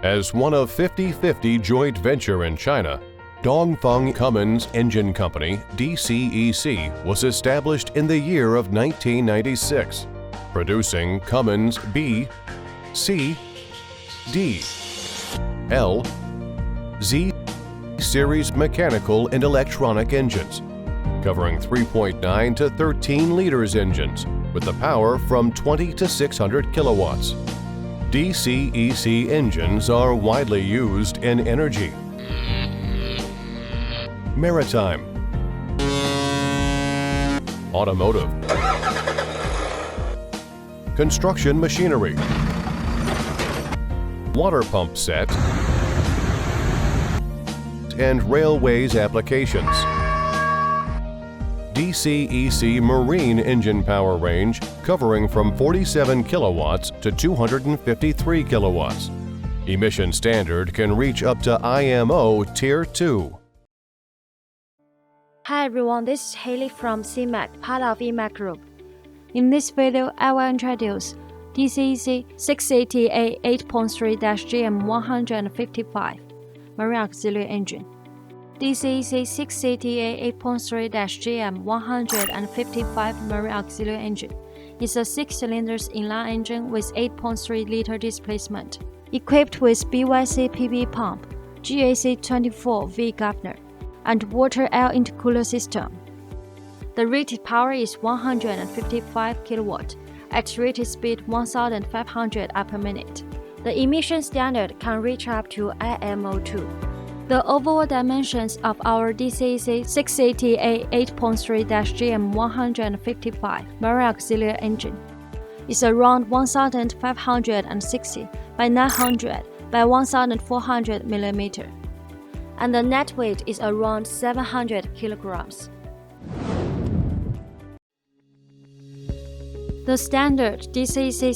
As one of 50/50 joint venture in China, Dongfeng Cummins Engine Company, DCEC, was established in the year of 1996, producing Cummins B, C, D, L, Z series mechanical and electronic engines, covering 3.9 to 13 liters engines with the power from 20 to 600 kilowatts. DCEC engines are widely used in energy, maritime, automotive, construction machinery, water pump set, and railways applications. DCEC Marine engine power range covering from 47 kilowatts to 253 kilowatts. Emission standard can reach up to IMO Tier 2. Hi everyone, this is Haley from SeaMac, part of EMAC Group. In this video, I will introduce DCEC 6CTA8.3-GM155 Marine Auxiliary Engine. DCEC 6CTA8.3-GM155 Marine Auxiliary Engine is a 6-cylinder inline engine with 8.3-liter displacement, equipped with BYC PB pump, GAC-24V governor, and Water-Air Intercooler system. The rated power is 155 kW at rated speed 1,500 per minute. The emission standard can reach up to IMO 2. The overall dimensions of our DCEC 6CTA8.3-GM155 Marine Auxiliary Engine is around 1,560 by 900 by 1,400 mm, and the net weight is around 700 kilograms. The standard DCEC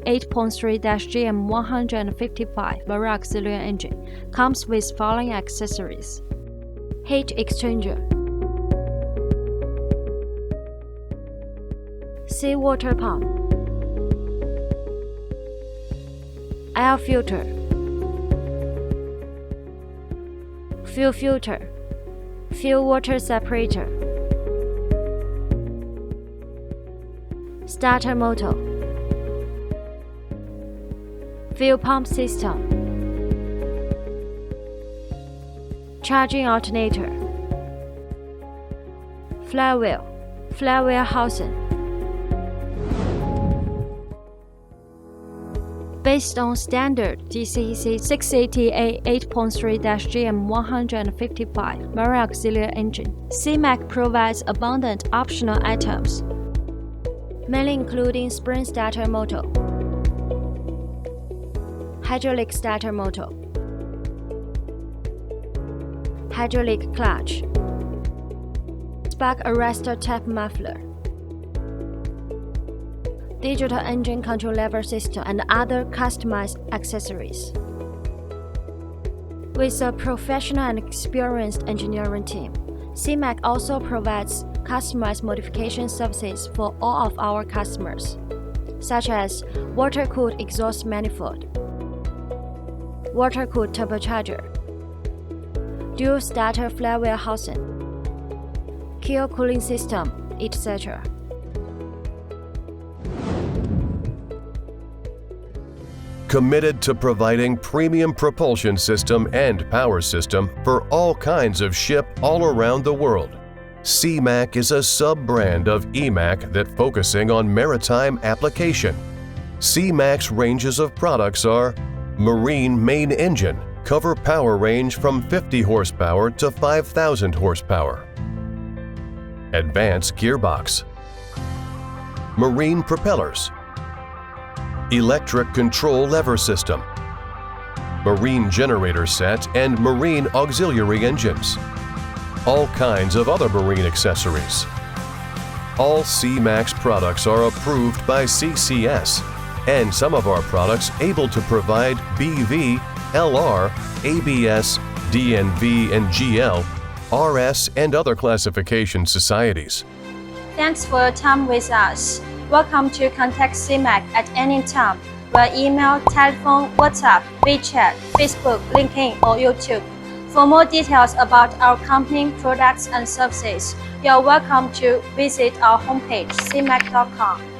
6CTA8.3-GM155 Marine Auxiliary Engine comes with following accessories: heat exchanger, seawater pump, air filter, fuel filter, fuel water separator, starter motor, fuel pump system, charging alternator, flywheel, flywheel housing. Based on standard DCEC 6CTA8.3-GM155 Marine Auxiliary Engine, SeaMac provides abundant optional items, mainly including spring starter motor, hydraulic starter motor, hydraulic clutch, spark arrestor tap muffler, digital engine control lever system, and other customized accessories. With a professional and experienced engineering team, SeaMac also provides customized modification services for all of our customers, such as water-cooled exhaust manifold, water-cooled turbocharger, dual starter flywheel housing, keel cooling system, etc. Committed to providing premium propulsion system and power system for all kinds of ship all around the world. SeaMac is a sub-brand of EMAC that focusing on maritime application. SeaMac's ranges of products are Marine main engine, cover power range from 50 horsepower to 5,000 horsepower. Advanced gearbox. Marine propellers. Electric control lever system, marine generator set, and marine auxiliary engines. All kinds of other marine accessories. All SeaMac's products are approved by CCS, and some of our products able to provide BV, LR, ABS, DNV, and GL, RS, and other classification societies. Thanks for your time with us. Welcome to contact SeaMac at any time. via email, telephone, WhatsApp, WeChat, Facebook, LinkedIn, or YouTube. For more details about our company, products, and services, you are welcome to visit our homepage, SeaMac.com.